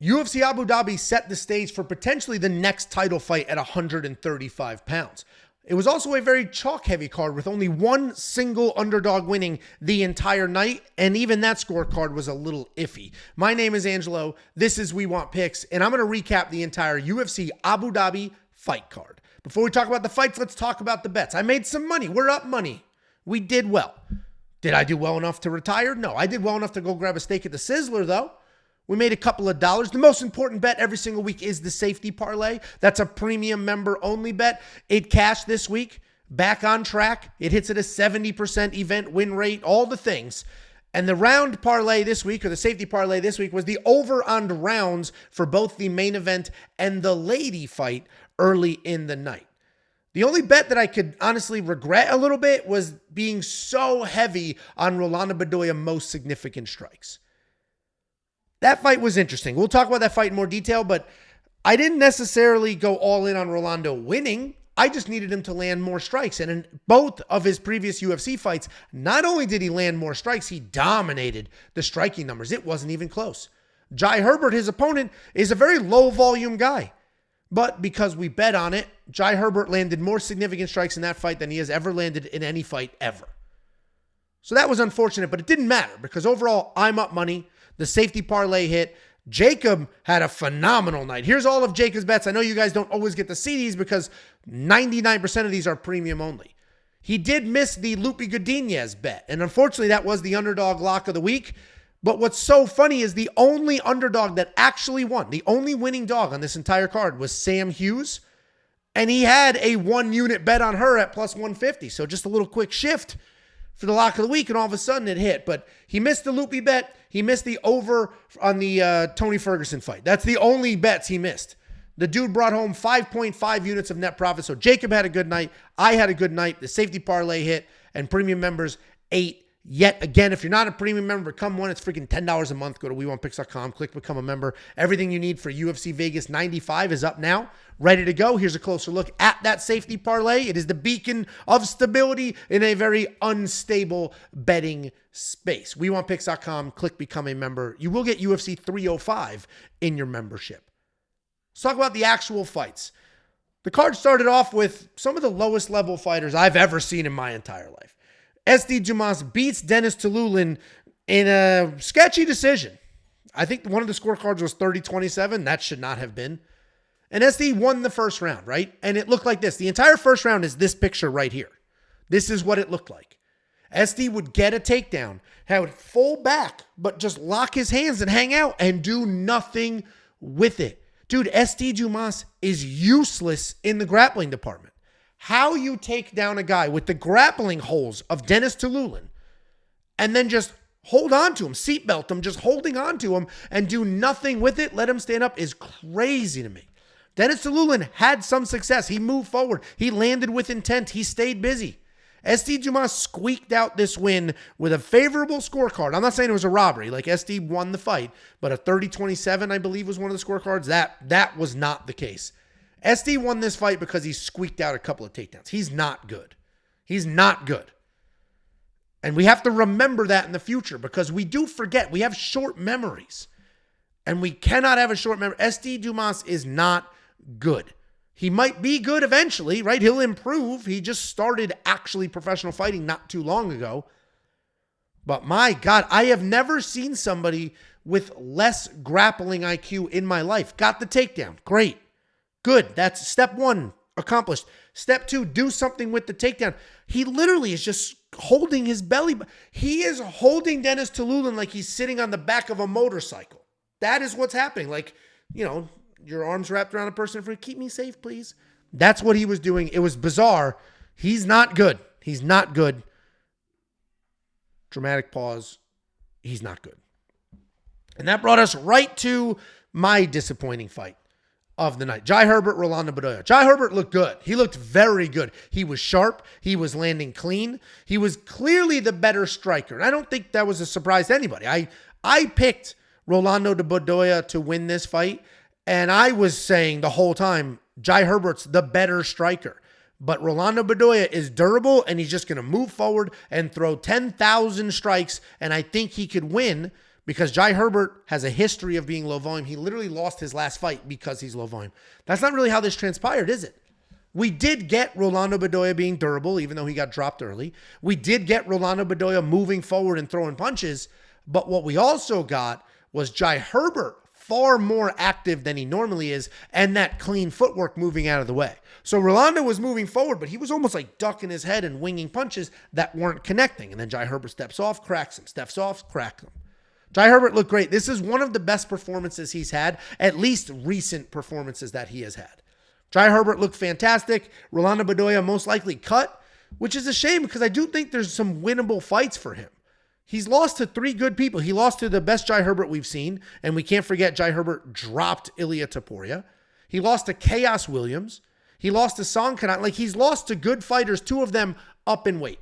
UFC Abu Dhabi set the stage for potentially the next title fight at 135 pounds. It was also a very chalk-heavy card with only one single underdog winning the entire night, and even that scorecard was a little iffy. My name is Angelo. This is We Want Picks, and I'm going to recap the entire UFC Abu Dhabi fight card. Before we talk about the fights, let's talk about the bets. I made some money. We're up money. We did well. Did I do well enough to retire? No. I did well enough to go grab a steak at the Sizzler, though. We made a couple of dollars. The most important bet every single week is the safety parlay. That's a premium member only bet. It cashed this week, back on track. It hits at a 70% event win rate, all the things. And the round parlay this week, or the safety parlay this week, was the over on rounds for both the main event and the lady fight early in the night. The only bet that I could honestly regret a little bit was being so heavy on Rolando Bedoya most significant strikes. That fight was interesting. We'll talk about that fight in more detail, but I didn't necessarily go all in on Rolando winning. I just needed him to land more strikes. And in both of his previous UFC fights, not only did he land more strikes, he dominated the striking numbers. It wasn't even close. Jai Herbert, his opponent, is a very low volume guy. But because we bet on it, Jai Herbert landed more significant strikes in that fight than he has ever landed in any fight ever. So that was unfortunate, but it didn't matter because overall, I'm up money. The safety parlay hit. Jacob had a phenomenal night. Here's all of Jacob's bets. I know you guys don't always get to see these because 99% of these are premium only. He did miss the Lupi Godinez bet, and unfortunately that was the underdog lock of the week. But what's so funny is the only underdog that actually won, the only winning dog on this entire card was Sam Hughes, and he had a 1-unit bet on her at plus 150. So just a little quick shift for the lock of the week, and all of a sudden it hit. But he missed the Lupi bet. He missed the over on the Tony Ferguson fight. That's the only bets he missed. The dude brought home 5.5 units of net profit. So Jacob had a good night. I had a good night. The safety parlay hit, and premium members ate yet again. If you're not a premium member, become one. It's freaking $10 a month. Go to WeWantPicks.com, click Become a Member. Everything you need for UFC Vegas 95 is up now, ready to go. Here's a closer look at that safety parlay. It is the beacon of stability in a very unstable betting space. WeWantPicks.com, click Become a Member. You will get UFC 305 in your membership. Let's talk about the actual fights. The card started off with some of the lowest level fighters I've ever seen in my entire life. Dumas beats Denis Tiuliulin in a sketchy decision. I think one of the scorecards was 30-27. That should not have been. And SD won the first round, right? And it looked like this. The entire first round is this picture right here. This is what it looked like. SD would get a takedown, have it full back, but just lock his hands and hang out and do nothing with it. Dude, Dumas is useless in the grappling department. How you take down a guy with the grappling holes of Denis Tiuliulin and then just hold on to him, seatbelt him, just holding on to him and do nothing with it, let him stand up is crazy to me. Denis Tiuliulin had some success. He moved forward. He landed with intent. He stayed busy. Dumas squeaked out this win with a favorable scorecard. I'm not saying it was a robbery. Like SD won the fight, but a 30-27, I believe, was one of the scorecards. That was not the case. SD won this fight because he squeaked out a couple of takedowns. He's not good. He's not good. And we have to remember that in the future because we do forget. We have short memories. And we cannot have a short memory. Dumas is not good. He might be good eventually, right? He'll improve. He just started actually professional fighting not too long ago. But my God, I have never seen somebody with less grappling IQ in my life. Got the takedown. Great. Good. That's step one accomplished. Step two, do something with the takedown. He literally is just holding his belly. He is holding Denis Tiuliulin like he's sitting on the back of a motorcycle. That is what's happening. Like, you know, your arms wrapped around a person for keep me safe, please. That's what he was doing. It was bizarre. He's not good. He's not good. Dramatic pause. He's not good. And that brought us right to my disappointing fight of the night. Jai Herbert, Rolando Bedoya. Jai Herbert looked good. He looked very good. He was sharp. He was landing clean. He was clearly the better striker. And I don't think that was a surprise to anybody. I picked Rolando Bedoya to win this fight, and I was saying the whole time, Jai Herbert's the better striker. But Rolando Bedoya is durable, and he's just going to move forward and throw 10,000 strikes, and I think he could win because Jai Herbert has a history of being low volume. He literally lost his last fight because he's low volume. That's not really how this transpired, is it? We did get Rolando Bedoya being durable, even though he got dropped early. We did get Rolando Bedoya moving forward and throwing punches. But what we also got was Jai Herbert far more active than he normally is, and that clean footwork moving out of the way. So Rolando was moving forward, but he was almost like ducking his head and winging punches that weren't connecting. And then Jai Herbert steps off, cracks him, steps off, cracks him. Jai Herbert looked great. This is one of the best performances he's had, at least recent performances that he has had. Jai Herbert looked fantastic. Rolando Bedoya most likely cut, which is a shame because I do think there's some winnable fights for him. He's lost to 3 good people. He lost to the best Jai Herbert we've seen, and we can't forget Jai Herbert dropped Ilia Topuria. He lost to Chaos Williams. He lost to Sandhagen. Like, he's lost to good fighters, 2 of them up in weight.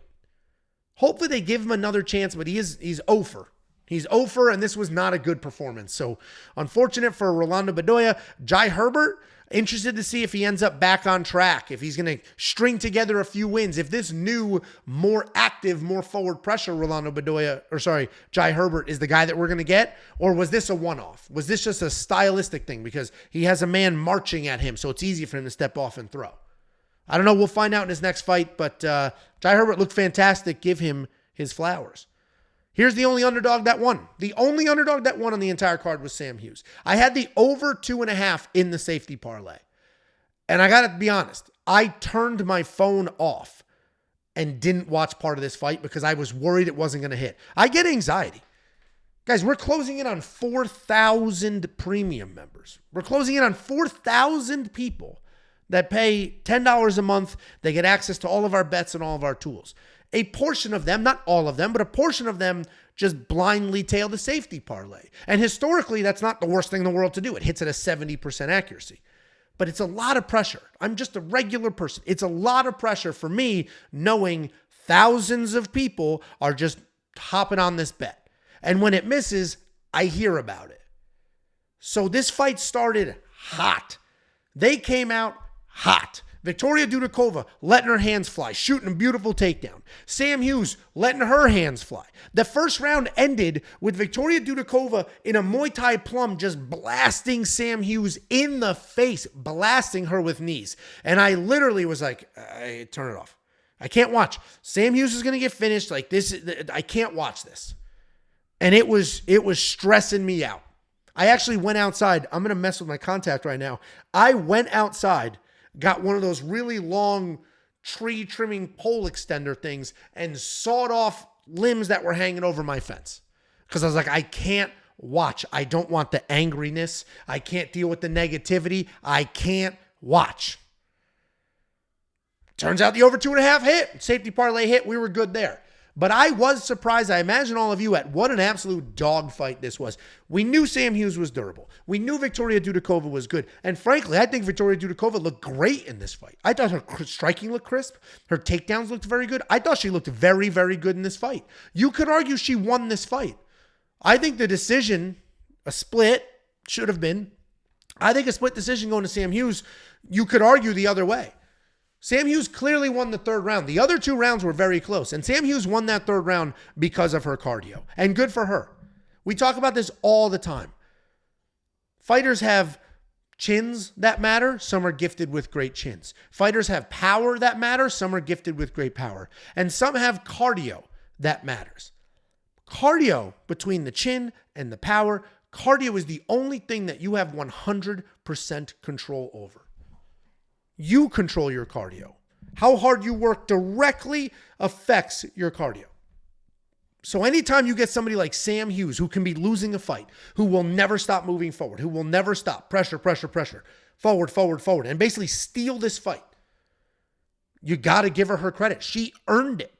Hopefully they give him another chance, but he's 0-for. He's 0-for, and this was not a good performance. So, unfortunate for Rolando Bedoya. Jai Herbert, interested to see if he ends up back on track, if he's going to string together a few wins, if this new, more active, more forward pressure Jai Herbert is the guy that we're going to get, or was this a one-off? Was this just a stylistic thing because he has a man marching at him, so it's easy for him to step off and throw? I don't know. We'll find out in his next fight, but Jai Herbert looked fantastic. Give him his flowers. Here's the only underdog that won. The only underdog that won on the entire card was Sam Hughes. I had the over 2.5 in the safety parlay. And I got to be honest, I turned my phone off and didn't watch part of this fight because I was worried it wasn't going to hit. I get anxiety. Guys, we're closing in on 4,000 premium members. We're closing in on 4,000 people that pay $10 a month. They get access to all of our bets and all of our tools. A portion of them, not all of them, but a portion of them just blindly tail the safety parlay. And historically, that's not the worst thing in the world to do. It hits at a 70% accuracy. But it's a lot of pressure. I'm just a regular person. It's a lot of pressure for me knowing thousands of people are just hopping on this bet. And when it misses, I hear about it. So this fight started hot. They came out hot. Victoria Dudakova letting her hands fly, shooting a beautiful takedown. Sam Hughes letting her hands fly. The first round ended with Victoria Dudakova in a Muay Thai plum just blasting Sam Hughes in the face, blasting her with knees. And I literally was like, turn it off. I can't watch. Sam Hughes is going to get finished like this. I can't watch this. And it was stressing me out. I actually went outside. I'm going to mess with my contact right now. I went outside, got one of those really long tree trimming pole extender things and sawed off limbs that were hanging over my fence. Because I was like, I can't watch. I don't want the angriness. I can't deal with the negativity. I can't watch. Turns out the over 2.5 hit. Safety parlay hit. We were good there. But I was surprised, I imagine all of you, at what an absolute dogfight this was. We knew Sam Hughes was durable. We knew Victoria Dudakova was good. And frankly, I think Victoria Dudakova looked great in this fight. I thought her striking looked crisp. Her takedowns looked very good. I thought she looked very, very good in this fight. You could argue she won this fight. I think the decision, a split, should have been. I think a split decision going to Sam Hughes, you could argue the other way. Sam Hughes clearly won the 3rd round. The other 2 rounds were very close. And Sam Hughes won that 3rd round because of her cardio. And good for her. We talk about this all the time. Fighters have chins that matter. Some are gifted with great chins. Fighters have power that matters. Some are gifted with great power. And some have cardio that matters. Cardio between the chin and the power. Cardio is the only thing that you have 100% control over. You control your cardio. How hard you work directly affects your cardio. So anytime you get somebody like Sam Hughes, who can be losing a fight, who will never stop moving forward, who will never stop, pressure, forward, and basically steal this fight, you got to give her credit. She earned it.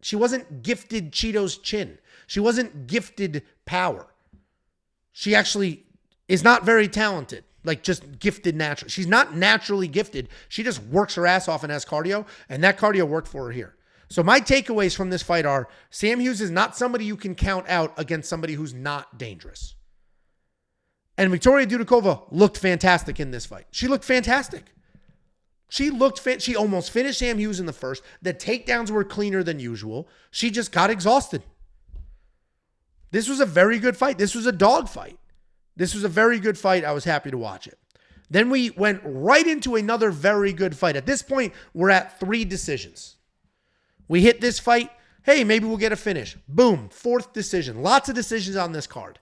She wasn't gifted Cheeto's chin. She wasn't gifted power. She actually is not very talented. Like just gifted naturally. She's not naturally gifted. She just works her ass off and has cardio. And that cardio worked for her here. So my takeaways from this fight are Sam Hughes is not somebody you can count out against somebody who's not dangerous. And Victoria Dudakova looked fantastic in this fight. She looked fantastic. She almost finished Sam Hughes in the first. The takedowns were cleaner than usual. She just got exhausted. This was a very good fight. This was a dog fight. This was a very good fight. I was happy to watch it. Then we went right into another very good fight. At this point, we're at 3 decisions. We hit this fight. Hey, maybe we'll get a finish. Boom, 4th decision. Lots of decisions on this card.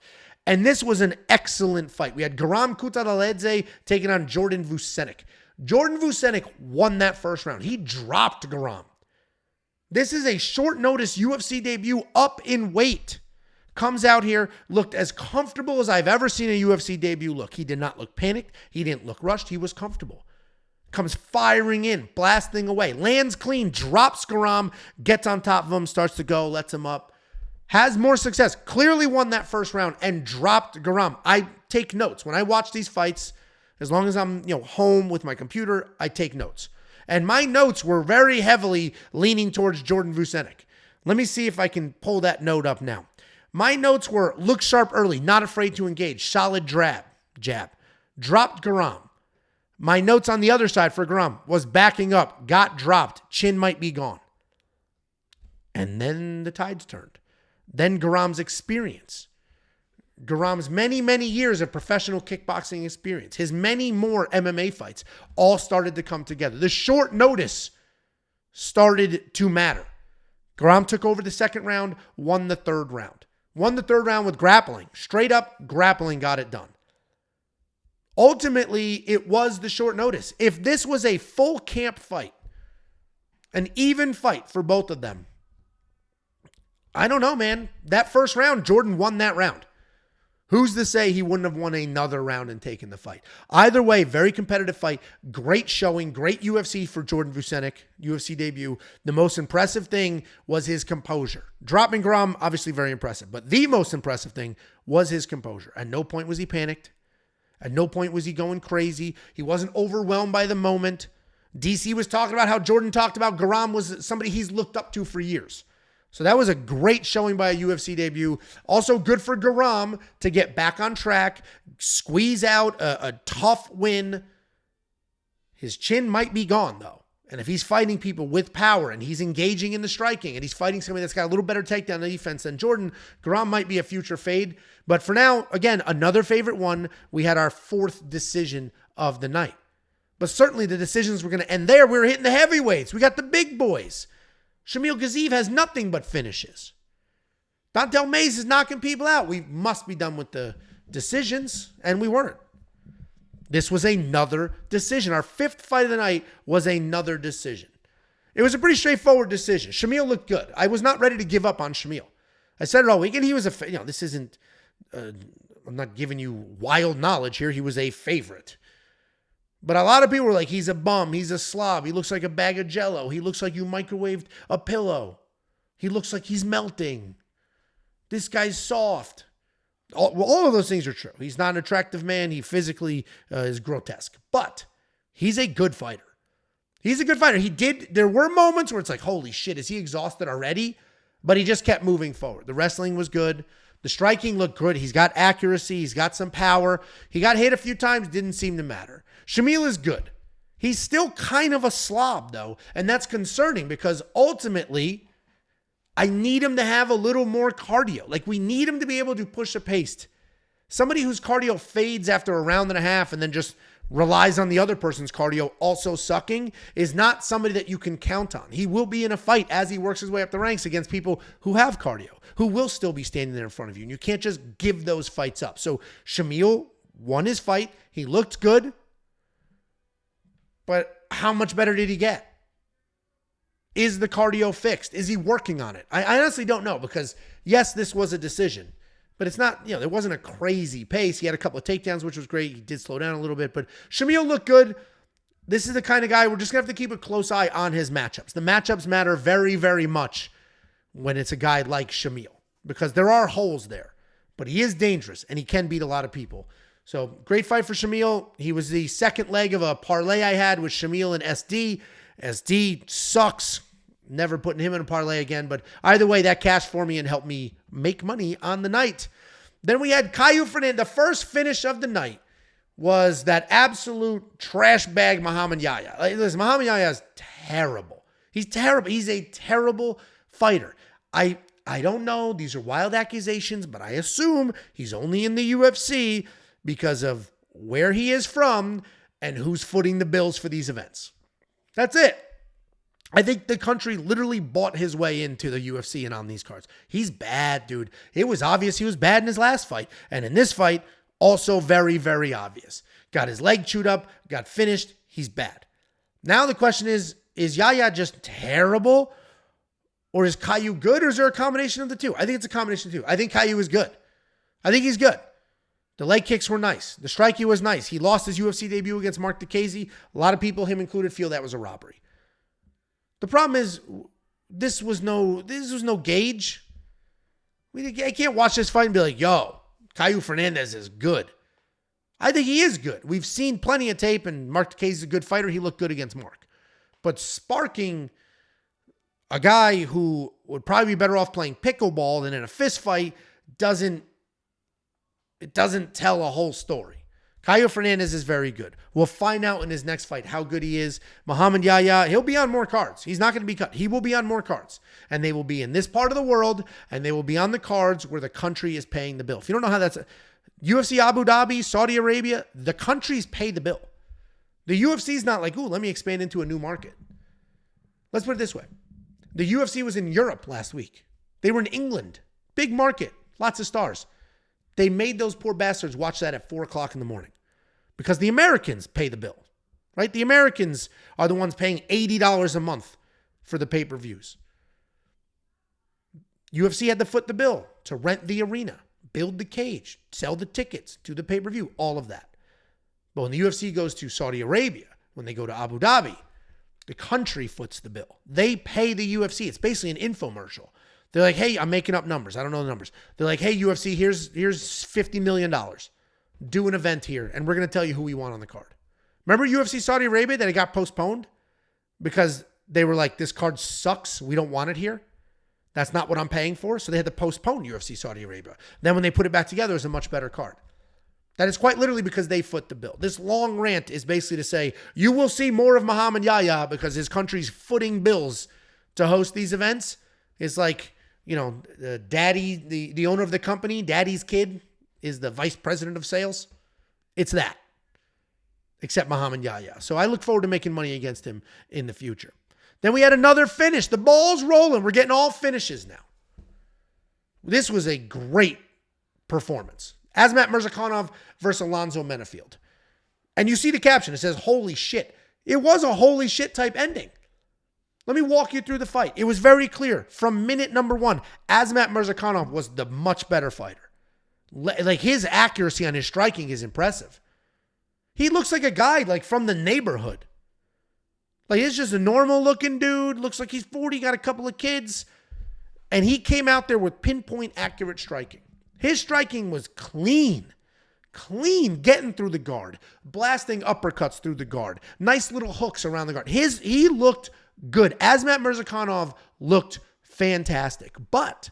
And this was an excellent fight. We had Guram Kutateladze taking on Jordan Vucenic. Jordan Vucenic won that first round. He dropped Guram. This is a short notice UFC debut, up in weight. Comes out here, looked as comfortable as I've ever seen a UFC debut look. He did not look panicked. He didn't look rushed. He was comfortable. Comes firing in, blasting away. Lands clean, drops Guram, gets on top of him, starts to go, lets him up. Has more success. Clearly won that first round and dropped Guram. I take notes. When I watch these fights, as long as I'm home with my computer, I take notes. And my notes were very heavily leaning towards Jordan Vucenic. Let me see if I can pull that note up now. My notes were look sharp early, not afraid to engage, solid jab, dropped Guram. My notes on the other side for Guram was backing up, got dropped, chin might be gone. And then the tides turned. Then Guram's experience. Guram's many, many years of professional kickboxing experience, his many more MMA fights, all started to come together. The short notice started to matter. Guram took over the second round, won the third round. Won the third round with grappling. Straight up grappling got it done. Ultimately, it was the short notice. If this was a full camp fight, an even fight for both of them, I don't know, man. That first round, Jordan won that round. Who's to say he wouldn't have won another round and taken the fight? Either way, very competitive fight. Great showing. Great UFC for Jordan Vucenic. UFC debut. The most impressive thing was his composure. Dropping Guram, obviously very impressive. But the most impressive thing was his composure. At no point was he panicked. At no point was he going crazy. He wasn't overwhelmed by the moment. DC was talking about how Jordan talked about Guram was somebody he's looked up to for years. So that was a great showing by a UFC debut. Also good for Guram to get back on track, squeeze out a tough win. His chin might be gone, though. And if he's fighting people with power and he's engaging in the striking and he's fighting somebody that's got a little better takedown defense than Jordan, Guram might be a future fade. But for now, again, another favorite one. We had our 4th decision of the night. But certainly the decisions were going to end there. We were hitting the heavyweights. We got the big boys. Shamil Gaziev has nothing but finishes. DonTale Mays is knocking people out. We must be done with the decisions, and we weren't. This was another decision. Our 5th fight of the night was another decision. It was a pretty straightforward decision. Shamil looked good. I was not ready to give up on Shamil. I said it all weekend. He was this isn't, I'm not giving you wild knowledge here. He was a favorite. But a lot of people were like, he's a bum. He's a slob. He looks like a bag of Jello. He looks like you microwaved a pillow. He looks like he's melting. This guy's soft. All of those things are true. He's not an attractive man. He physically is grotesque. But he's a good fighter. He's a good fighter. There were moments where it's like, holy shit, is he exhausted already? But he just kept moving forward. The wrestling was good. The striking looked good. He's got accuracy. He's got some power. He got hit a few times. Didn't seem to matter. Shamil is good. He's still kind of a slob, though, and that's concerning because ultimately, I need him to have a little more cardio. Like, we need him to be able to push a pace. Somebody whose cardio fades after a round and a half and then just relies on the other person's cardio also sucking is not somebody that you can count on. He will be in a fight as he works his way up the ranks against people who have cardio, who will still be standing there in front of you, and you can't just give those fights up. So Shamil won his fight. He looked good. But how much better did he get? Is the cardio fixed? Is he working on it? I honestly don't know because, yes, this was a decision. But it's not, there wasn't a crazy pace. He had a couple of takedowns, which was great. He did slow down a little bit. But Shamil looked good. This is the kind of guy we're just going to have to keep a close eye on his matchups. The matchups matter very, very much when it's a guy like Shamil because there are holes there. But he is dangerous, and he can beat a lot of people. So, great fight for Shamil. He was the second leg of a parlay I had with Shamil and SD. SD sucks. Never putting him in a parlay again. But either way, that cashed for me and helped me make money on the night. Then we had Kaue Fernandes. The first finish of the night was that absolute trash bag Mohammad Yahya. Listen, Mohammad Yahya is terrible. He's terrible. He's a terrible fighter. I I don't know. These are wild accusations, but I assume he's only in the UFC because of where he is from and who's footing the bills for these events. That's it. I think the country literally bought his way into the UFC and on these cards. He's bad, dude. It was obvious he was bad in his last fight. And in this fight, also very, very obvious. Got his leg chewed up, got finished. He's bad. Now the question is Yahya just terrible? Or is Kaue good? Or is there a combination of the two? I think it's a combination of the two. I think Kaue is good. I think he's good. The leg kicks were nice. The striking was nice. He lost his UFC debut against Mark Diakiese. A lot of people, him included, feel that was a robbery. The problem is, this was no gauge. I can't watch this fight and be like, yo, Kaue Fernandes is good. I think he is good. We've seen plenty of tape, and Mark Diakiese is a good fighter. He looked good against Mark. But sparking a guy who would probably be better off playing pickleball than in a fist fight doesn't tell a whole story. Kaue Fernandes is very good. We'll find out in his next fight how good he is. Muhammad Yahya, he'll be on more cards. He's not going to be cut. He will be on more cards. And they will be in this part of the world, and they will be on the cards where the country is paying the bill. If you don't know how that's... UFC Abu Dhabi, Saudi Arabia, the countries pay the bill. The UFC is not like, ooh, let me expand into a new market. Let's put it this way. The UFC was in Europe last week. They were in England. Big market. Lots of stars. They made those poor bastards watch that at 4 o'clock in the morning because the Americans pay the bill, right? The Americans are the ones paying $80 a month for the pay-per-views. UFC had to foot the bill to rent the arena, build the cage, sell the tickets, do the pay-per-view, all of that. But when the UFC goes to Saudi Arabia, when they go to Abu Dhabi, the country foots the bill. They pay the UFC. It's basically an infomercial. They're like, hey, I'm making up numbers. I don't know the numbers. They're like, hey, UFC, here's $50 million. Do an event here, and we're going to tell you who we want on the card. Remember UFC Saudi Arabia that it got postponed? Because they were like, this card sucks. We don't want it here. That's not what I'm paying for. So they had to postpone UFC Saudi Arabia. Then when they put it back together, it was a much better card. That is quite literally because they foot the bill. This long rant is basically to say, you will see more of Muhammad Yahya because his country's footing bills to host these events. It's like, you know, daddy, the owner of the company, daddy's kid is the vice president of sales. It's that, except Muhammad Yahya. So I look forward to making money against him in the future. Then we had another finish. The ball's rolling. We're getting all finishes now. This was a great performance. Azamat Murzakanov versus Alonzo Menifield. And you see the caption. It says, holy shit. It was a holy shit type ending. Let me walk you through the fight. It was very clear. From minute number one, Azamat Murzakanov was the much better fighter. Like, his accuracy on his striking is impressive. He looks like a guy like from the neighborhood. Like, he's just a normal looking dude. Looks like he's 40, got a couple of kids. And he came out there with pinpoint accurate striking. His striking was clean. Clean, getting through the guard. Blasting uppercuts through the guard. Nice little hooks around the guard. He looked good. Azamat Murzakanov looked fantastic. But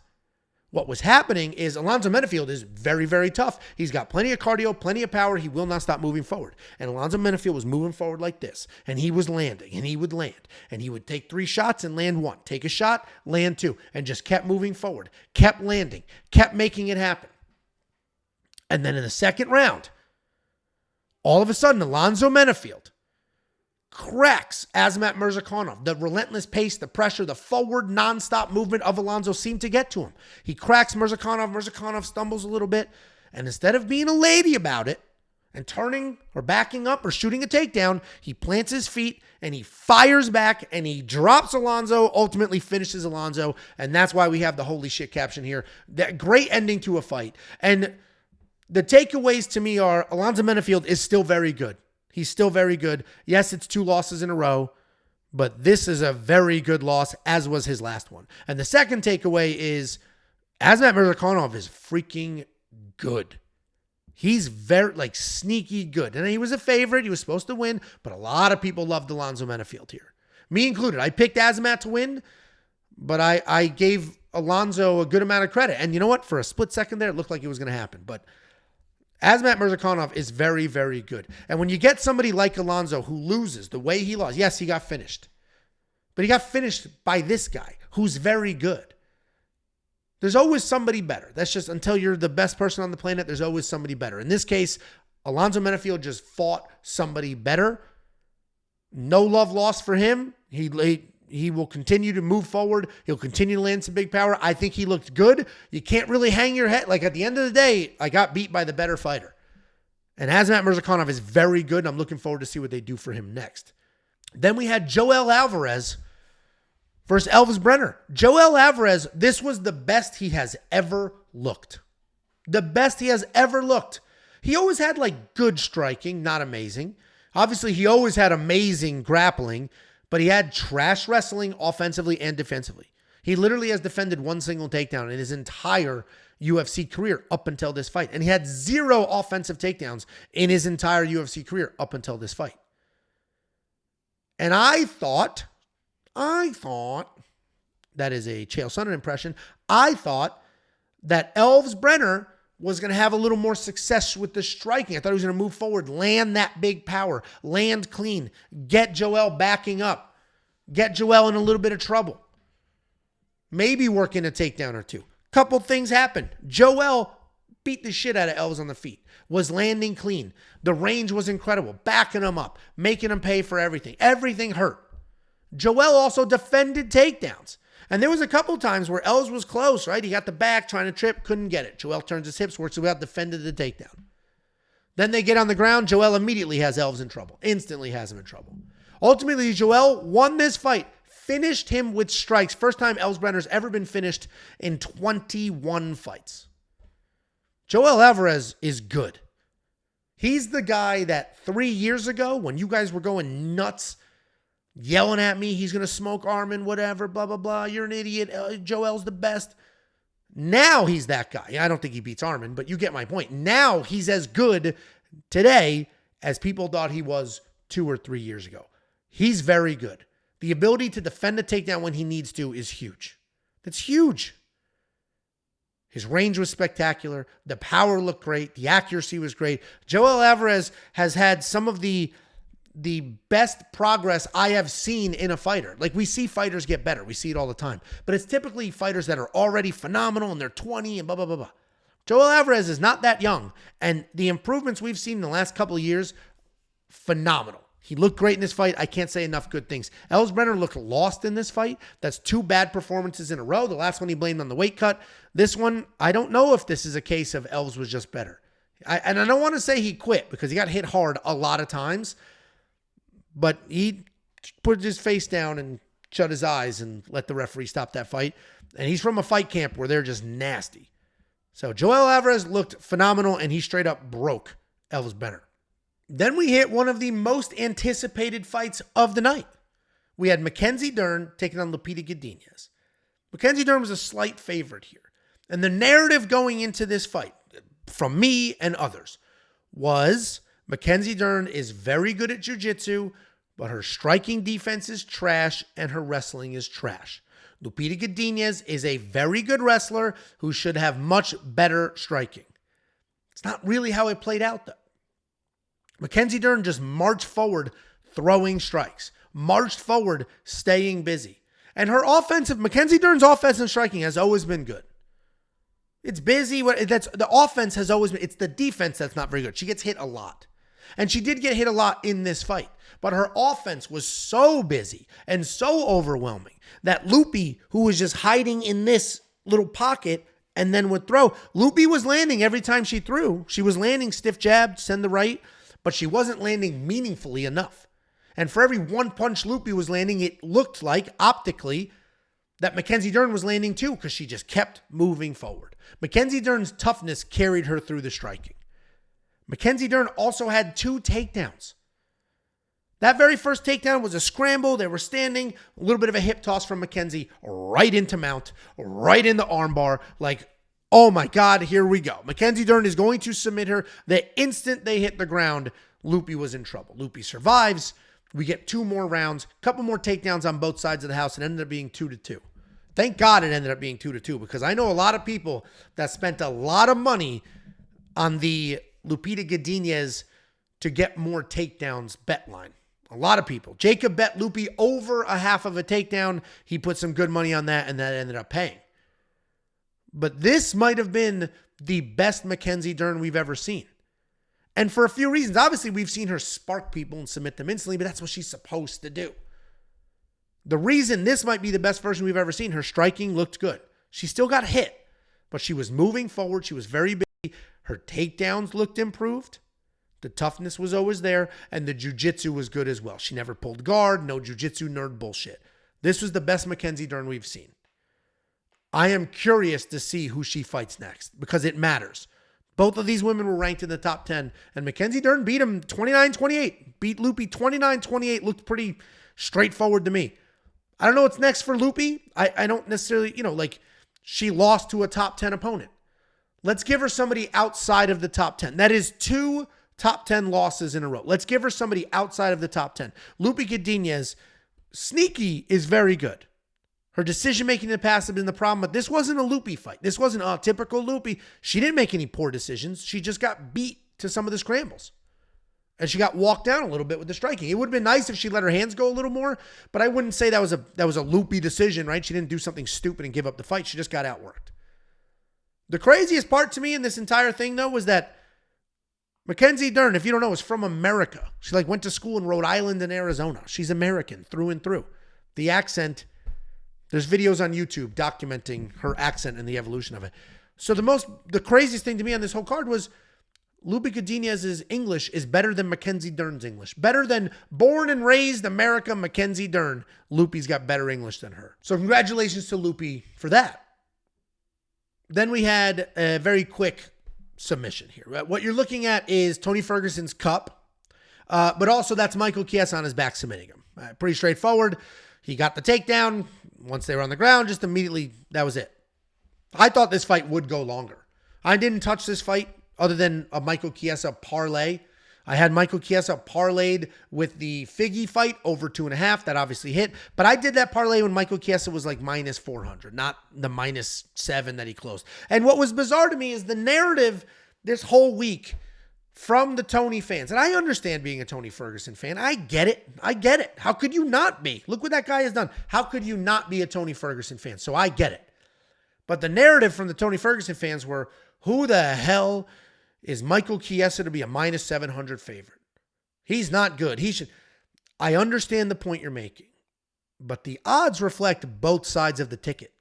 what was happening is Alonzo Menifield is very, very tough. He's got plenty of cardio, plenty of power. He will not stop moving forward. And Alonzo Menifield was moving forward like this. And he was landing. And he would land. And he would take 3 shots and land 1. Take a shot, land 2. And just kept moving forward. Kept landing. Kept making it happen. And then in the second round, all of a sudden, Alonzo Menifield cracks Azamat Murzakanov. The relentless pace, the pressure, the forward nonstop movement of Alonzo seemed to get to him. He cracks Murzakanov. Murzakanov stumbles a little bit. And instead of being a lady about it and turning or backing up or shooting a takedown, he plants his feet and he fires back and he drops Alonzo, ultimately finishes Alonzo. And that's why we have the holy shit caption here. That great ending to a fight. And the takeaways to me are Alonzo Menifield is still very good. He's still very good. Yes, it's 2 losses in a row, but this is a very good loss, as was his last one. And the second takeaway is Azamat Murzakanov is freaking good. He's very, sneaky good. And he was a favorite. He was supposed to win, but a lot of people loved Alonzo Menifield here. Me included. I picked Azamat to win, but I gave Alonzo a good amount of credit. And you know what? For a split second there, it looked like it was going to happen. But Azamat Murzakanov is very, very good. And when you get somebody like Alonzo who loses the way he lost, yes, he got finished. But he got finished by this guy who's very good. There's always somebody better. That's just until you're the best person on the planet, there's always somebody better. In this case, Alonzo Menifield just fought somebody better. No love lost for him. He will continue to move forward. He'll continue to land some big power. I think he looked good. You can't really hang your head. Like, at the end of the day, I got beat by the better fighter. And Azamat Murzakanov is very good, and I'm looking forward to see what they do for him next. Then we had Joel Alvarez versus Elvis Brenner. Joel Alvarez, this was the best he has ever looked. The best he has ever looked. He always had like good striking, not amazing. Obviously, he always had amazing grappling, but he had trash wrestling offensively and defensively. He literally has defended one single takedown in his entire UFC career up until this fight. And he had 0 offensive takedowns in his entire UFC career up until this fight. And I thought, that is a Chael Sonnen impression, I thought that Elvis Brenner was going to have a little more success with the striking. I thought he was going to move forward, land that big power, land clean, get Joel backing up, get Joel in a little bit of trouble. Maybe work in a takedown or two. Couple things happened. Joel beat the shit out of Elvis on the feet, was landing clean. The range was incredible, backing him up, making him pay for everything. Everything hurt. Joel also defended takedowns. And there was a couple times where Elvis was close, right? He got the back, trying to trip, couldn't get it. Joel turns his hips, works his way out, defended the takedown. Then they get on the ground. Joel immediately has Elvis in trouble. Instantly has him in trouble. Ultimately, Joel won this fight, finished him with strikes. First time Elvis Brenner's ever been finished in 21 fights. Joel Alvarez is good. He's the guy that 3 years ago, when you guys were going nuts, yelling at me, he's going to smoke Armin, whatever, blah, blah, blah. You're an idiot. Joel's the best. Now he's that guy. I don't think he beats Armin, but you get my point. Now he's as good today as people thought he was 2 or 3 years ago. He's very good. The ability to defend a takedown when he needs to is huge. That's huge. His range was spectacular. The power looked great. The accuracy was great. Joel Alvarez has had some of the best progress I have seen in a fighter. Like, we see fighters get better. We see it all the time. But it's typically fighters that are already phenomenal and they're 20 and blah, blah, blah, blah. Joel Alvarez is not that young. And the improvements we've seen in the last couple of years, phenomenal. He looked great in this fight. I can't say enough good things. Elvis Brenner looked lost in this fight. That's 2 bad performances in a row. The last one he blamed on the weight cut. This one, I don't know if this is a case of Elvis was just better. And I don't want to say he quit because he got hit hard a lot of times. But he put his face down and shut his eyes and let the referee stop that fight. And he's from a fight camp where they're just nasty. So Joel Alvarez looked phenomenal, and he straight up broke Elvis Brenner. Then we hit one of the most anticipated fights of the night. We had Mackenzie Dern taking on Lupita Godinez. Mackenzie Dern was a slight favorite here. And the narrative going into this fight, from me and others, was Mackenzie Dern is very good at jiu-jitsu, but her striking defense is trash and her wrestling is trash. Lupita Godinez is a very good wrestler who should have much better striking. It's not really how it played out, though. Mackenzie Dern just marched forward throwing strikes, marched forward staying busy. And Mackenzie Dern's offensive striking has always been good. It's busy. The offense has always been, it's the defense that's not very good. She gets hit a lot. And she did get hit a lot in this fight. But her offense was so busy and so overwhelming that Loopy, who was just hiding in this little pocket and then would throw, Loopy was landing every time she threw. She was landing stiff jab, send the right, but she wasn't landing meaningfully enough. And for every one punch Loopy was landing, it looked like, optically, that Mackenzie Dern was landing too, because she just kept moving forward. Mackenzie Dern's toughness carried her through the striking. Mackenzie Dern also had 2 takedowns. That very first takedown was a scramble. They were standing, a little bit of a hip toss from Mackenzie, right into mount, right in the armbar. Like, oh my God, here we go. Mackenzie Dern is going to submit her. The instant they hit the ground, Loopy was in trouble. Loopy survives. We get 2 more rounds, a couple more takedowns on both sides of the house, and it ended up being 2-2. Thank God it ended up being 2-2, because I know a lot of people that spent a lot of money on the Lupita Godinez to get more takedowns bet line. A lot of people. Jacob bet Loopy over a half of a takedown. He put some good money on that, and that ended up paying. But this might have been the best Mackenzie Dern we've ever seen. And for a few reasons. Obviously, we've seen her spark people and submit them instantly, but that's what she's supposed to do. The reason this might be the best version we've ever seen, her striking looked good. She still got hit, but she was moving forward. She was very big. Her takedowns looked improved. The toughness was always there, and the jiu-jitsu was good as well. She never pulled guard, no jiu-jitsu nerd bullshit. This was the best Mackenzie Dern we've seen. I am curious to see who she fights next because it matters. Both of these women were ranked in the top 10, and Mackenzie Dern beat him 29-28. Beat Loopy 29-28. Looked pretty straightforward to me. I don't know what's next for Loopy. I don't necessarily, she lost to a top 10 opponent. Let's give her somebody outside of the top 10. That is 2 top 10 losses in a row. Let's give her somebody outside of the top 10. Loopy Godinez, sneaky, is very good. Her decision-making in the past has been the problem, but this wasn't a Loopy fight. This wasn't a typical Loopy. She didn't make any poor decisions. She just got beat to some of the scrambles. And she got walked down a little bit with the striking. It would have been nice if she let her hands go a little more, but I wouldn't say that was a Loopy decision, right? She didn't do something stupid and give up the fight. She just got outworked. The craziest part to me in this entire thing, though, was that Mackenzie Dern, if you don't know, is from America. She went to school in Rhode Island and Arizona. She's American through and through. The accent, there's videos on YouTube documenting her accent and the evolution of it. So the craziest thing to me on this whole card was Loopy Godinez's English is better than Mackenzie Dern's English. Better than born and raised America Mackenzie Dern. Loopy's got better English than her. So congratulations to Loopy for that. Then we had a very quick submission here. What you're looking at is Tony Ferguson's cup, but also that's Michael Chiesa on his back submitting him. Pretty straightforward. He got the takedown. Once they were on the ground, just immediately, that was it. I thought this fight would go longer. I didn't touch this fight other than a Michael Chiesa parlay. I had Michael Chiesa parlayed with the Figgy fight over 2.5. That obviously hit. But I did that parlay when Michael Chiesa was like minus 400, not the -7 that he closed. And what was bizarre to me is the narrative this whole week from the Tony fans. And I understand being a Tony Ferguson fan. I get it. How could you not be? Look what that guy has done. How could you not be a Tony Ferguson fan? So I get it. But the narrative from the Tony Ferguson fans were, who the hell is Michael Chiesa to be a -700 favorite? He's not good. I understand the point you're making, but the odds reflect both sides of the ticket.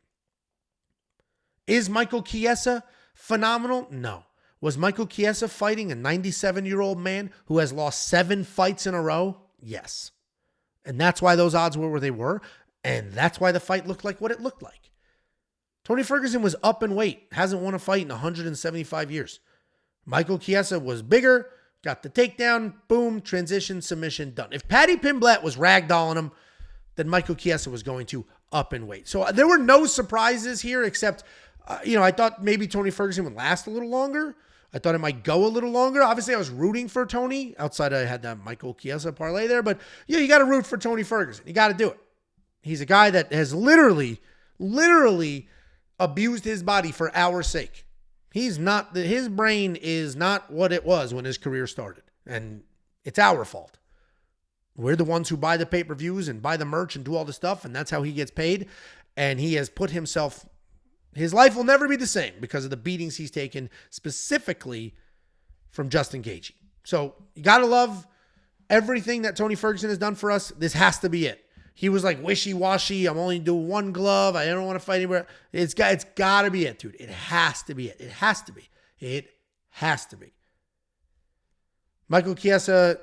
Is Michael Chiesa phenomenal? No. Was Michael Chiesa fighting a 97-year-old man who has lost 7 fights in a row? Yes. And that's why those odds were where they were, and that's why the fight looked like what it looked like. Tony Ferguson was up in weight, hasn't won a fight in 175 years. Michael Chiesa was bigger, got the takedown, boom, transition, submission, done. If Paddy Pimblett was ragdolling him, then Michael Chiesa was going to up in weight. So there were no surprises here except, I thought maybe Tony Ferguson would last a little longer. I thought it might go a little longer. Obviously, I was rooting for Tony. Outside, I had that Michael Chiesa parlay there. But, you got to root for Tony Ferguson. You got to do it. He's a guy that has literally abused his body for our sake. His brain is not what it was when his career started. And it's our fault. We're the ones who buy the pay-per-views and buy the merch and do all the stuff. And that's how he gets paid. And he has put himself... His life will never be the same because of the beatings he's taken, specifically from Justin Gaethje. So you got to love everything that Tony Ferguson has done for us. This has to be it. He was like wishy-washy. I'm only doing one glove. I don't want to fight anywhere. It's got to be it, dude. It has to be it. It has to be. It has to be. Michael Chiesa,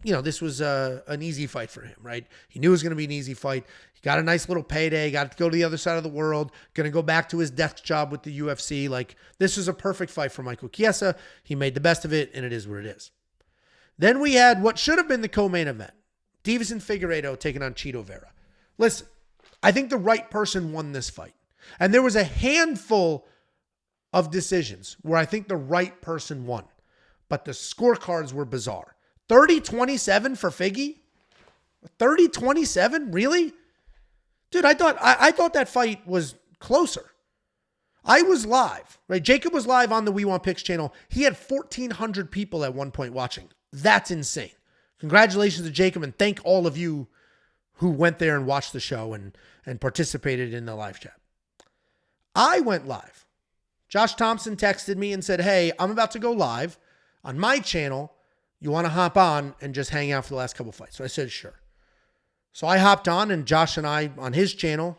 this was an easy fight for him, right? He knew it was going to be an easy fight. He got a nice little payday, got to go to the other side of the world, going to go back to his desk job with the UFC. This was a perfect fight for Michael Chiesa. He made the best of it, and it is what it is. Then we had what should have been the co-main event. Deiveson Figueiredo taking on Chito Vera. Listen, I think the right person won this fight. And there was a handful of decisions where I think the right person won. But the scorecards were bizarre. 30-27 for Figgy? 30-27? Really? Dude, I thought that fight was closer. I was live, right? Jacob was live on the We Want Picks channel. He had 1,400 people at one point watching. That's insane. Congratulations to Jacob, and thank all of you who went there and watched the show and participated in the live chat. I went live Josh Thompson texted me and said, hey, I'm about to go live on my channel. You want to hop on and just hang out for the last couple fights? So I said, sure. So I hopped on, and Josh and I on his channel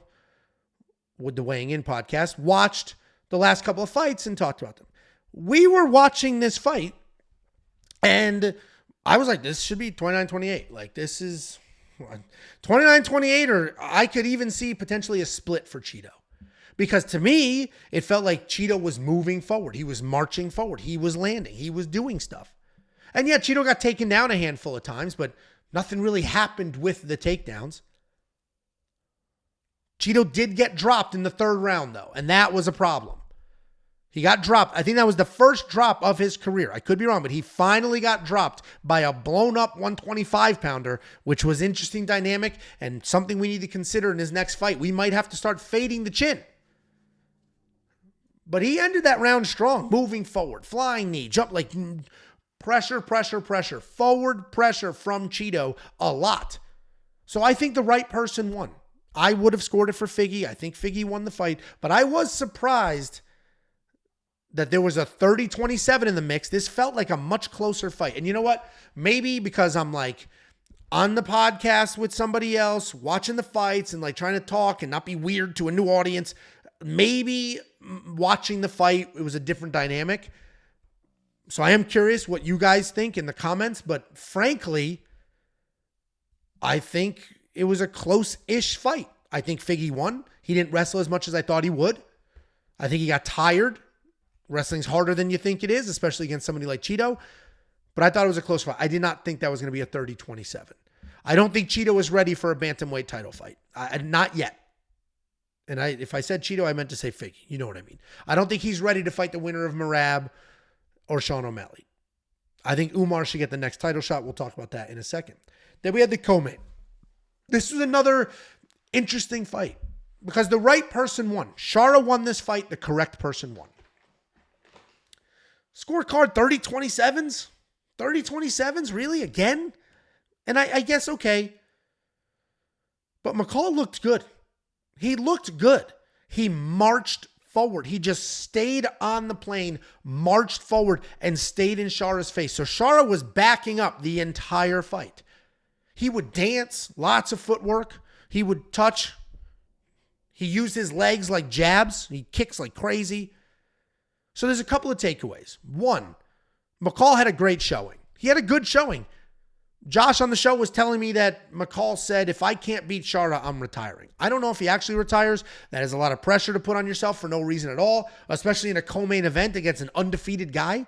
with the Weighing In podcast watched the last couple of fights and talked about them. We were watching this fight, and I was like, this should be 29-28. Like, this is 29-28, or I could even see potentially a split for Cheeto. Because to me, it felt like Cheeto was moving forward. He was marching forward. He was landing. He was doing stuff. And yeah, Cheeto got taken down a handful of times, but nothing really happened with the takedowns. Cheeto did get dropped in the third round, though, and that was a problem. He got dropped. I think that was the first drop of his career. I could be wrong, but he finally got dropped by a blown-up 125-pounder, which was interesting dynamic and something we need to consider in his next fight. We might have to start fading the chin. But he ended that round strong, moving forward, flying knee, jump, like pressure, forward pressure from Cheeto a lot. So I think the right person won. I would have scored it for Figgy. I think Figgy won the fight, but I was surprised that there was a 30-27 in the mix. This felt like a much closer fight. And you know what? Maybe because I'm like on the podcast with somebody else, watching the fights and like trying to talk and not be weird to a new audience, maybe watching the fight, it was a different dynamic. So I am curious what you guys think in the comments, but frankly, I think it was a close-ish fight. I think Figgy won. He didn't wrestle as much as I thought he would. I think he got tired. Wrestling's harder than you think it is, especially against somebody like Cheeto. But I thought it was a close fight. I did not think that was going to be a 30-27. I don't think Cheeto was ready for a bantamweight title fight. Not yet. And if I said Cheeto, I meant to say Figgy. You know what I mean. I don't think he's ready to fight the winner of Merab or Sean O'Malley. I think Umar should get the next title shot. We'll talk about that in a second. Then we had the co-main. This was another interesting fight because the right person won. Shara won this fight. The correct person won. Scorecard 30-27s? 30-27s? Really? Again? And I guess, okay. But McCall looked good. He looked good. He marched forward. He just stayed on the plane, marched forward, and stayed in Shara's face. So Shara was backing up the entire fight. He would dance, lots of footwork. He would touch. He used his legs like jabs. He kicks like crazy. So there's a couple of takeaways. One, McCall had a great showing. He had a good showing. Josh on the show was telling me that McCall said, if I can't beat Shara, I'm retiring. I don't know if he actually retires. That is a lot of pressure to put on yourself for no reason at all, especially in a co-main event against an undefeated guy.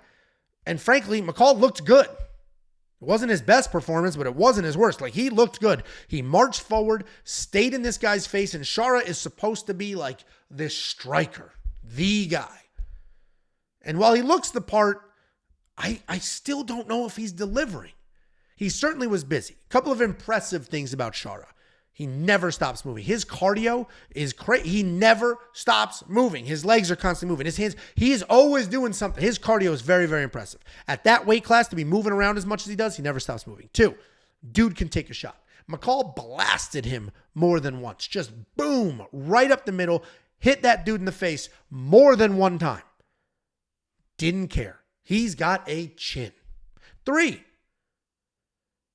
And frankly, McCall looked good. It wasn't his best performance, but it wasn't his worst. Like, he looked good. He marched forward, stayed in this guy's face, and Shara is supposed to be like this striker, the guy. And while he looks the part, I still don't know if he's delivering. He certainly was busy. A couple of impressive things about Shara. He never stops moving. His cardio is crazy. He never stops moving. His legs are constantly moving. His hands, he is always doing something. His cardio is very, very impressive. At that weight class, to be moving around as much as he does, he never stops moving. 2, dude can take a shot. McCall blasted him more than once. Just boom, right up the middle, hit that dude in the face more than one time. Didn't care. He's got a chin. 3,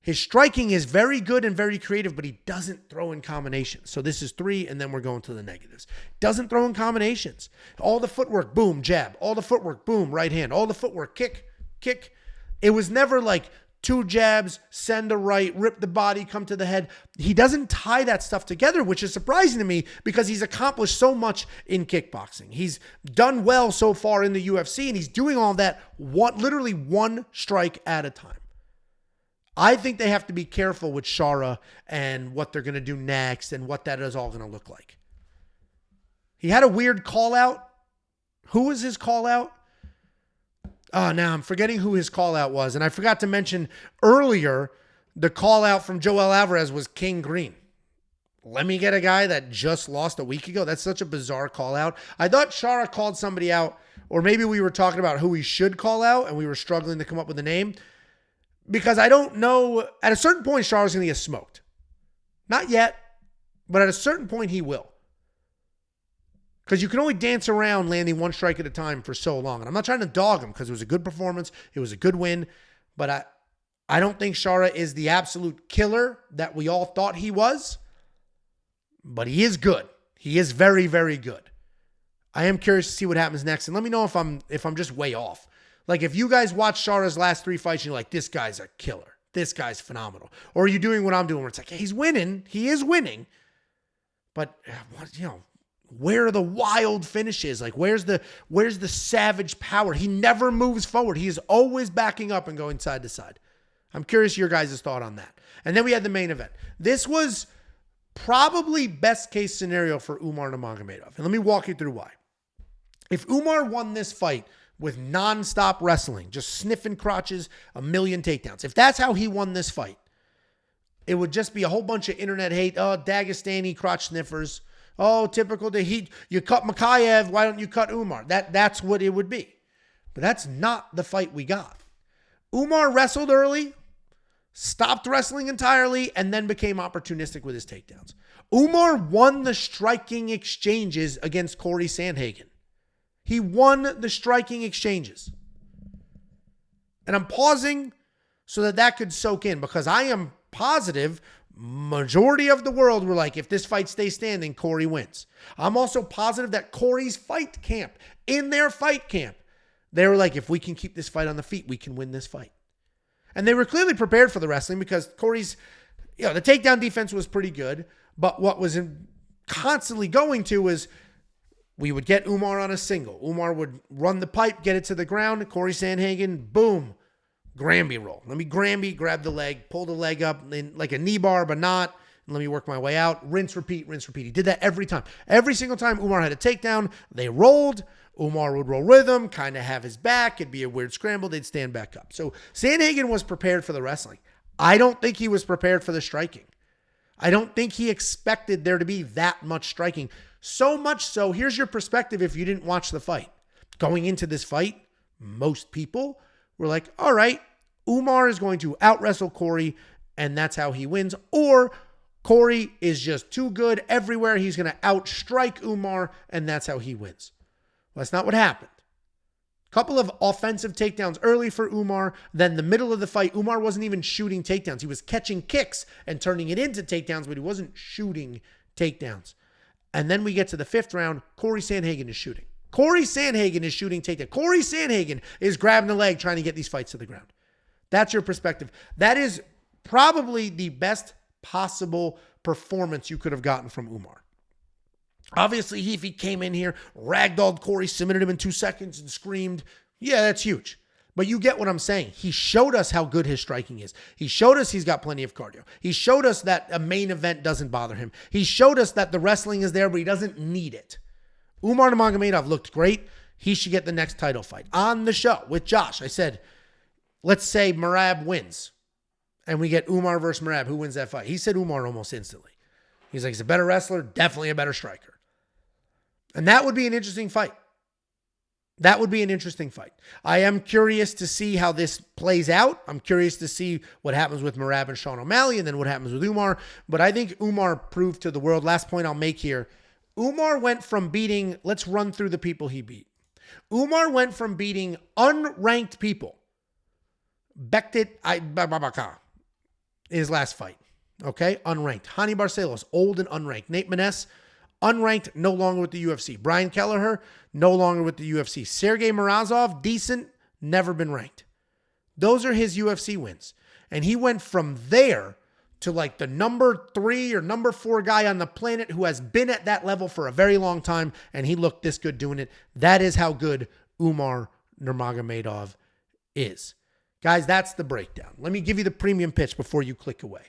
his striking is very good and very creative, but he doesn't throw in combinations. So this is 3, and then we're going to the negatives. Doesn't throw in combinations. All the footwork, boom, jab. All the footwork, boom, right hand. All the footwork, kick, kick. It was never like 2 jabs, send a right, rip the body, come to the head. He doesn't tie that stuff together, which is surprising to me because he's accomplished so much in kickboxing. He's done well so far in the UFC, and he's doing all that literally one strike at a time. I think they have to be careful with Shara and what they're going to do next and what that is all going to look like. He had a weird call out. Who was his call out? Oh, now I'm forgetting who his call out was. And I forgot to mention earlier, the call out from Joel Alvarez was King Green. Let me get a guy that just lost a week ago. That's such a bizarre call out. I thought Shara called somebody out, or maybe we were talking about who he should call out and we were struggling to come up with a name. Because I don't know, at a certain point, Shara's going to get smoked. Not yet, but at a certain point, he will. Because you can only dance around landing one strike at a time for so long. And I'm not trying to dog him because it was a good performance. It was a good win. But I don't think Shara is the absolute killer that we all thought he was. But he is good. He is very, very good. I am curious to see what happens next. And let me know if I'm just way off. Like if you guys watch Shara's last 3 fights and you're like, this guy's a killer. This guy's phenomenal. Or are you doing what I'm doing where it's like, hey, he's winning. He is winning. But, where are the wild finishes? Like, where's the savage power? He never moves forward. He is always backing up and going side to side. I'm curious your guys' thought on that. And then we had the main event. This was probably best case scenario for Umar Nurmagomedov. And let me walk you through why. If Umar won this fight with nonstop wrestling, just sniffing crotches, a million takedowns, if that's how he won this fight, it would just be a whole bunch of internet hate. Oh, Dagestani crotch sniffers. Oh, typical to heat. You cut Makayev. Why don't you cut Umar? That's what it would be. But that's not the fight we got. Umar wrestled early, stopped wrestling entirely, and then became opportunistic with his takedowns. Umar won the striking exchanges against Cory Sandhagen. He won the striking exchanges. And I'm pausing so that could soak in because I am positive majority of the world were like, if this fight stays standing, Cory wins. I'm also positive that Cory's fight camp, in their fight camp, they were like, if we can keep this fight on the feet, we can win this fight. And they were clearly prepared for the wrestling because Cory's, the takedown defense was pretty good. But what was constantly going to was we would get Umar on a single. Umar would run the pipe, get it to the ground. Cory Sandhagen, boom. Granby roll. Let me Granby, grab the leg, pull the leg up in like a knee bar, but not. And let me work my way out. Rinse, repeat, rinse, repeat. He did that every time. Every single time Umar had a takedown, they rolled. Umar would roll rhythm, kind of have his back. It'd be a weird scramble. They'd stand back up. So Sandhagen was prepared for the wrestling. I don't think he was prepared for the striking. I don't think he expected there to be that much striking. So much so, here's your perspective if you didn't watch the fight. Going into this fight, most people were like, all right, Umar is going to out-wrestle Cory, and that's how he wins. Or Cory is just too good everywhere. He's going to outstrike Umar, and that's how he wins. Well, that's not what happened. A couple of offensive takedowns early for Umar. Then the middle of the fight, Umar wasn't even shooting takedowns. He was catching kicks and turning it into takedowns, but he wasn't shooting takedowns. And then we get to the 5th round, Cory Sandhagen is shooting. Cory Sandhagen is shooting takedown. Cory Sandhagen is grabbing the leg, trying to get these fights to the ground. That's your perspective. That is probably the best possible performance you could have gotten from Umar. Obviously, if he came in here, ragdolled Cory, submitted him in 2 seconds and screamed, yeah, that's huge. But you get what I'm saying. He showed us how good his striking is. He showed us he's got plenty of cardio. He showed us that a main event doesn't bother him. He showed us that the wrestling is there, but he doesn't need it. Umar Nurmagomedov looked great. He should get the next title fight. On the show with Josh, I said, let's say Merab wins and we get Umar versus Merab. Who wins that fight? He said Umar almost instantly. He's like, he's a better wrestler, definitely a better striker. And that would be an interesting fight. That would be an interesting fight. I am curious to see how this plays out. I'm curious to see what happens with Merab and Sean O'Malley and then what happens with Umar. But I think Umar proved to the world. Last point I'll make here. Umar went from beating, let's run through the people he beat. Umar went from beating unranked people. Bektit in his last fight. Okay? Unranked. Hani Barcelos, old and unranked. Nate Maness, unranked, no longer with the UFC. Brian Kelleher, no longer with the UFC. Sergey Morozov, decent, never been ranked. Those are his UFC wins. And he went from there to like the number 3 or number 4 guy on the planet who has been at that level for a very long time, and he looked this good doing it. That is how good Umar Nurmagomedov is. Guys, that's the breakdown. Let me give you the premium pitch before you click away.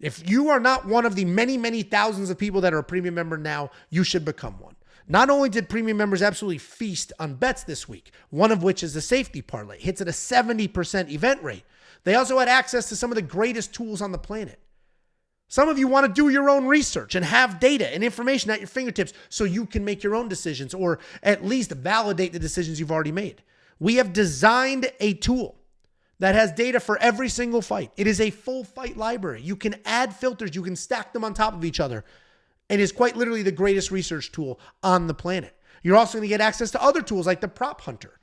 If you are not one of the many, many thousands of people that are a premium member now, you should become one. Not only did premium members absolutely feast on bets this week, one of which is the safety parlay, hits at a 70% event rate. They also had access to some of the greatest tools on the planet. Some of you want to do your own research and have data and information at your fingertips so you can make your own decisions or at least validate the decisions you've already made. We have designed a tool that has data for every single fight. It is a full fight library. You can add filters. You can stack them on top of each other. It is quite literally the greatest research tool on the planet. You're also going to get access to other tools like the Prop Hunter.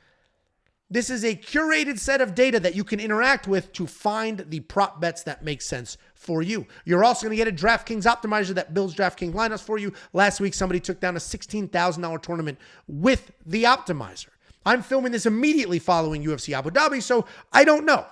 This is a curated set of data that you can interact with to find the prop bets that make sense for you. You're also going to get a DraftKings optimizer that builds DraftKings lineups for you. Last week, somebody took down a $16,000 tournament with the optimizer. I'm filming this immediately following UFC Abu Dhabi, so I don't know.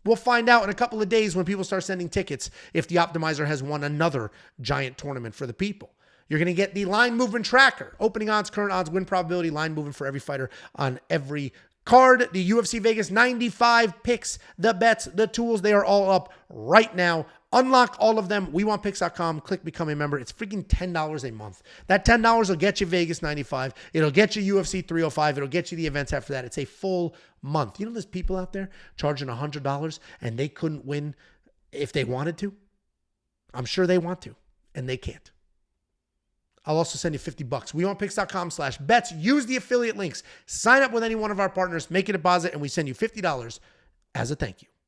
We'll find out in a couple of days when people start sending tickets if the optimizer has won another giant tournament for the people. You're going to get the line movement tracker, opening odds, current odds, win probability, line movement for every fighter on every card. The UFC Vegas 95 picks, the bets, the tools, they are all up right now. Unlock all of them. WeWantPicks.com. Click become a member. It's freaking $10 a month. That $10 will get you Vegas 95. It'll get you UFC 305. It'll get you the events after that. It's a full month. You know, there's people out there charging $100 and they couldn't win if they wanted to. I'm sure they want to, and they can't. I'll also send you $50. WeWantPicks.com/bets. Use the affiliate links. Sign up with any one of our partners, make a deposit, and we send you $50 as a thank you.